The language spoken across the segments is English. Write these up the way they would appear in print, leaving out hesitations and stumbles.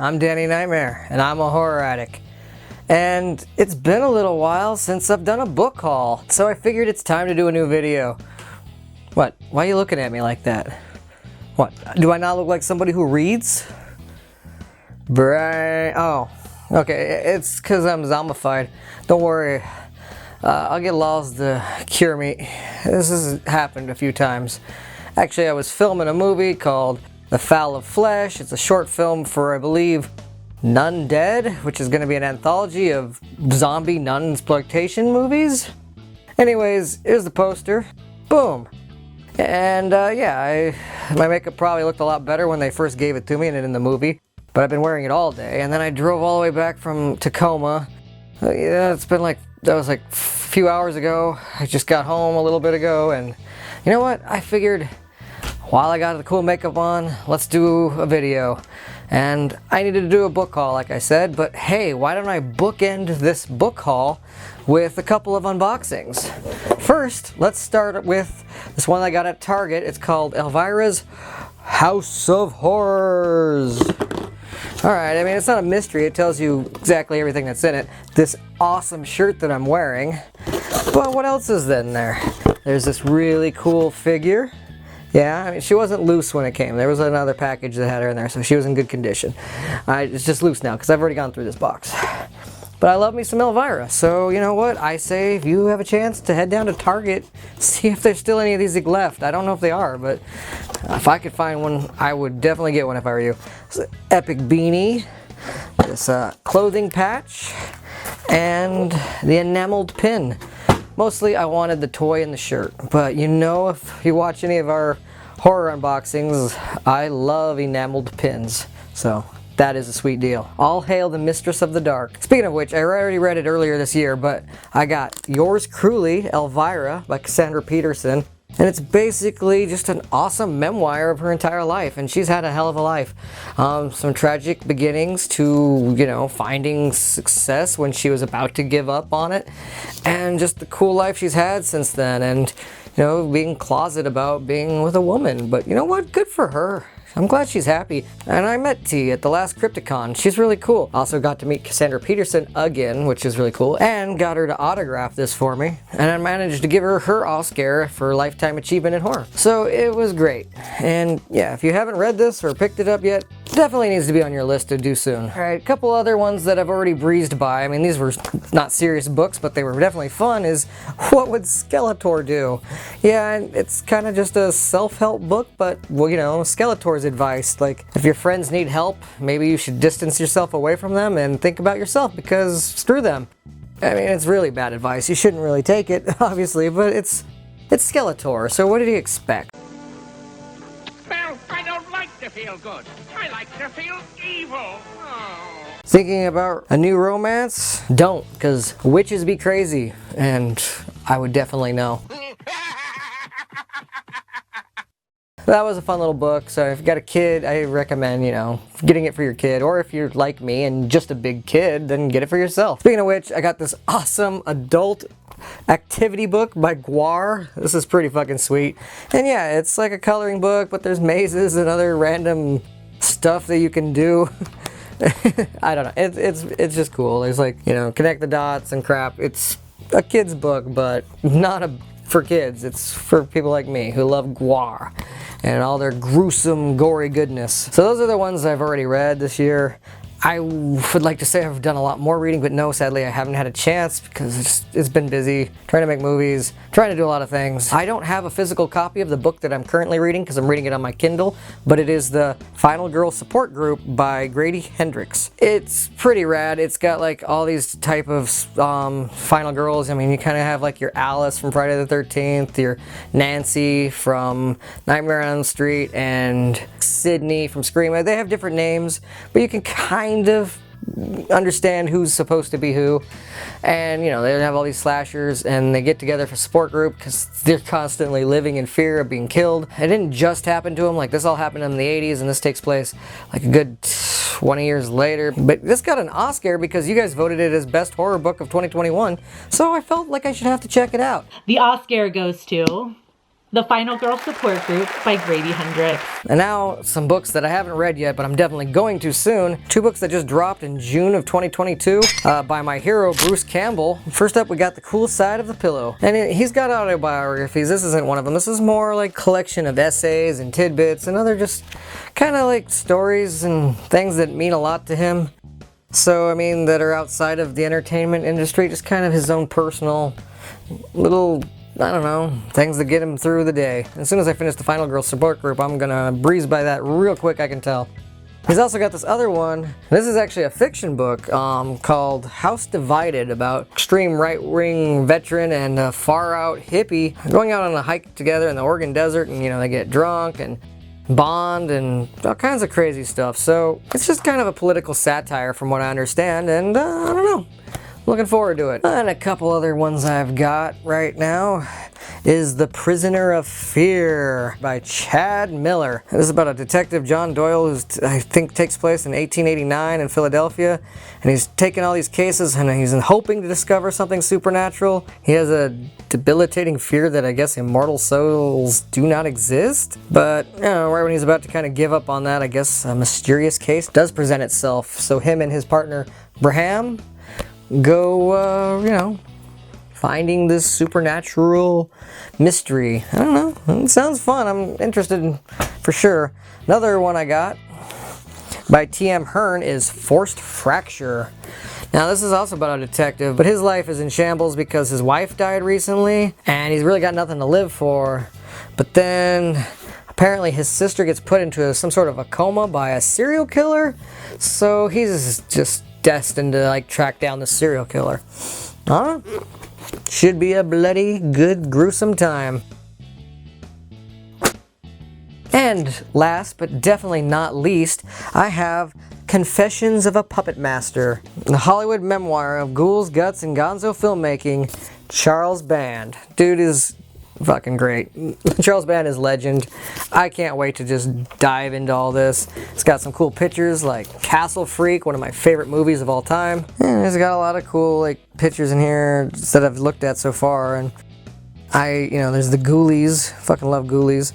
I'm Danny Nightmare, and I'm a horror addict. And it's been a little while since I've done a book haul, so I figured it's time to do a new video. What? Why are you looking at me like that? What? Do I not look like somebody who reads? Oh, okay, it's because I'm zombified. Don't worry, I'll get laws to cure me. This has happened a few times. Actually, I was filming a movie called The Fowl of Flesh. It's a short film for, I believe, Nun Dead, which is going to be an anthology of zombie nun-exploitation movies. Anyways, here's the poster. Boom! And yeah, my makeup probably looked a lot better when they first gave it to me and in the movie, but I've been wearing it all day. And then I drove all the way back from Tacoma. Yeah, it's been like, that was like a few hours ago. I just got home a little bit ago, and you know what? I figured, while I got the cool makeup on, let's do a video. And I needed to do a book haul, like I said, but hey, why don't I bookend this book haul with a couple of unboxings? First, let's start with this one I got at Target. It's called Elvira's House of Horrors. Alright, I mean, it's not a mystery. It tells you exactly everything that's in it. This awesome shirt that I'm wearing. But what else is in there? There's this really cool figure. Yeah, I mean, she wasn't loose when it came. There was another package that had her in there, so she was in good condition. It's just loose now, because I've already gone through this box. But I love me some Elvira, so you know what? I say if you have a chance to head down to Target, see if there's still any of these left. I don't know if they are, but if I could find one, I would definitely get one if I were you. This epic beanie, this clothing patch, and the enameled pin. Mostly I wanted the toy and the shirt, but you know, if you watch any of our horror unboxings, I love enameled pins, so that is a sweet deal. All hail the Mistress of the Dark. Speaking of which, I already read it earlier this year, but I got Yours Cruelly, Elvira by Cassandra Peterson. And it's basically just an awesome memoir of her entire life, and she's had a hell of a life. Some tragic beginnings to, you know, finding success when she was about to give up on it, and just the cool life she's had since then, and, you know, being closeted about being with a woman. But you know what? Good for her. I'm glad she's happy. And I met T at the last Crypticon. She's really cool. Also got to meet Cassandra Peterson again, which is really cool, and got her to autograph this for me. And I managed to give her her Oscar for Lifetime Achievement in Horror. So it was great. And yeah, if you haven't read this or picked it up yet, definitely needs to be on your list to do soon. Alright, a couple other ones that I've already breezed by. I mean, these were not serious books, but they were definitely fun, is What Would Skeletor Do? Yeah, and it's kind of just a self-help book, but, well, you know, Skeletor's advice. Like, if your friends need help, maybe you should distance yourself away from them and think about yourself, because screw them. I mean, it's really bad advice. You shouldn't really take it, obviously, but it's Skeletor, so what did he expect? Well, I don't like to feel good. I like to feel evil. Oh. Thinking about a new romance? Don't, because witches be crazy, and I would definitely know. That was a fun little book, so if you got a kid, I recommend, you know, getting it for your kid. Or if you're like me and just a big kid, then get it for yourself. Speaking of which, I got this awesome adult activity book by Gwar. This is pretty fucking sweet. And yeah, it's like a coloring book, but there's mazes and other random stuff that you can do. I don't know, it's just cool. There's like, you know, connect the dots and crap. It's a kid's book, but not for kids. It's for people like me who love Gwar and all their gruesome, gory goodness. So those are the ones I've already read this year. I would like to say I've done a lot more reading, but no, sadly I haven't had a chance because it's been busy trying to make movies, trying to do a lot of things. I don't have a physical copy of the book that I'm currently reading because I'm reading it on my Kindle, but it is the Final Girl Support Group by Grady, Hendrix. It's pretty rad. It's got like all these type of final girls. I mean, you kind of have like your Alice from Friday the 13th, your Nancy from Nightmare on Elm Street, and Sydney from Scream. They have different names, but you can kind of understand who's supposed to be who. And you know, they have all these slashers and they get together for support group because they're constantly living in fear of being killed. It didn't just happen to them. Like, this all happened in the 80s, and this takes place like a good 20 years later. But this got an Oscar because you guys voted it as best horror book of 2021, so I felt like I should have to check it out. The Oscar goes to The Final Girl Support Group by Grady Hendrix. And now, some books that I haven't read yet, but I'm definitely going to soon. 2 books that just dropped in June of 2022 by my hero, Bruce Campbell. First up, we got The Cool Side of the Pillow. And he's got autobiographies. This isn't one of them. This is more like a collection of essays and tidbits and other just kind of like stories and things that mean a lot to him. So, I mean, that are outside of the entertainment industry, just kind of his own personal little, I don't know, things that get him through the day. As soon as I finish the Final Girl Support Group, I'm gonna breeze by that real quick, I can tell. He's also got this other one. This is actually a fiction book called House Divided, about extreme right-wing veteran and a far-out hippie going out on a hike together in the Oregon desert, and, you know, they get drunk and bond and all kinds of crazy stuff. So it's just kind of a political satire from what I understand, and I don't know. Looking forward to it. And a couple other ones I've got right now is The Prisoner of Fear by Chad Miller. This is about a detective, John Doyle, who I think takes place in 1889 in Philadelphia. And he's taking all these cases and he's hoping to discover something supernatural. He has a debilitating fear that I guess immortal souls do not exist. But, you know, right when he's about to kind of give up on that, I guess a mysterious case does present itself. So him and his partner, Braham, go, you know, finding this supernatural mystery. I don't know. It sounds fun. I'm interested for sure. Another one I got by T.M. Hern is Forced Fracture. Now, this is also about a detective, but his life is in shambles because his wife died recently, and he's really got nothing to live for. But then, apparently his sister gets put into some sort of a coma by a serial killer, so he's just destined to like track down the serial killer. Huh? Should be a bloody good gruesome time. And last but definitely not least, I have Confessions of a Puppet Master, the Hollywood memoir of ghouls, guts, and gonzo filmmaking. Charles Band. Dude is fucking great. Charles Band is legend. I can't wait to just dive into all this. It's got some cool pictures like Castle Freak, one of my favorite movies of all time. And it's got a lot of cool like pictures in here that I've looked at so far. And you know, there's the Ghoulies. Fucking love Ghoulies.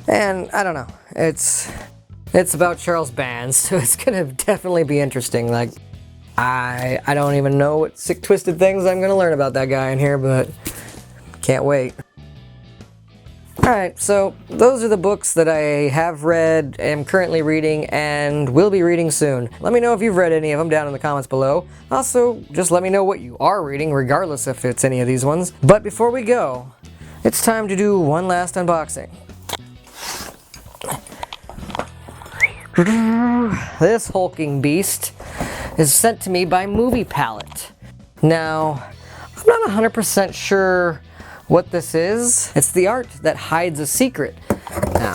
And I don't know. It's about Charles Band, so it's gonna definitely be interesting. Like, I don't even know what sick twisted things I'm gonna learn about that guy in here, but can't wait. Alright, so those are the books that I have read, am currently reading, and will be reading soon. Let me know if you've read any of them down in the comments below. Also, just let me know what you are reading, regardless if it's any of these ones. But before we go, it's time to do one last unboxing. This hulking beast is sent to me by Movie Pallet. Now, I'm not 100% sure what this is. It's the art that hides a secret. Now,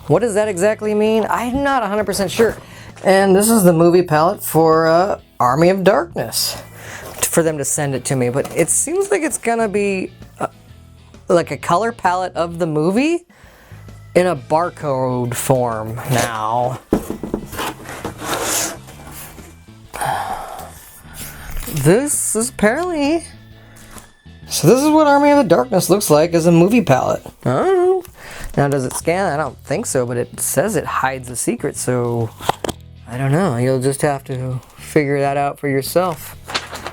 what does that exactly mean? I'm not 100% sure. And this is the movie palette for Army of Darkness, for them to send it to me. But it seems like it's gonna be like a color palette of the movie in a barcode form. Now, this is apparently... So this is what Army of the Darkness looks like as a movie palette. I don't know. Now, does it scan? I don't think so, but it says it hides a secret, so I don't know. You'll just have to figure that out for yourself.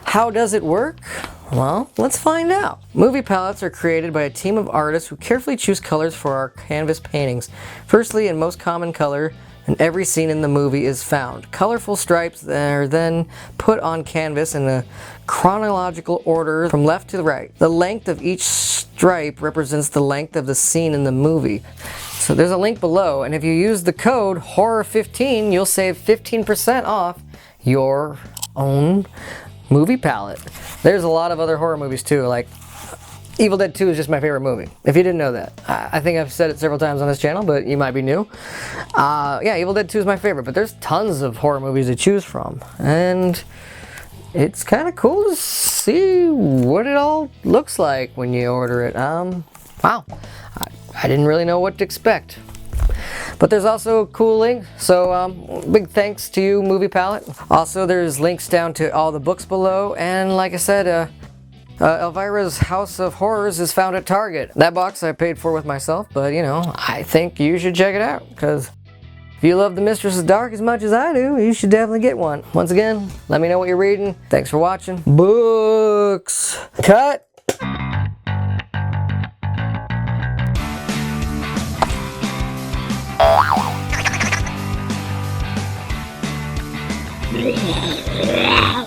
How does it work? Well, let's find out. Movie palettes are created by a team of artists who carefully choose colors for our canvas paintings. Firstly, and most common color in every scene in the movie is found. Colorful stripes that are then put on canvas in a chronological order from left to right. The length of each stripe represents the length of the scene in the movie. So there's a link below, and if you use the code HORROR15, you'll save 15% off your own movie palette. There's a lot of other horror movies too, like Evil Dead 2 is just my favorite movie, if you didn't know that. I think I've said it several times on this channel, but you might be new. Yeah, Evil Dead 2 is my favorite, but there's tons of horror movies to choose from. And it's kind of cool to see what it all looks like when you order it. Wow, I didn't really know what to expect. But there's also a cool link, so big thanks to you, Movie Palette. Also, there's links down to all the books below, and like I said, Elvira's House of Horrors is found at Target. That box I paid for with myself, but you know, I think you should check it out, because if you love The Mistress of Dark as much as I do, you should definitely get one. Once again, let me know what you're reading. Thanks for watching. Books. Cut! Yeah.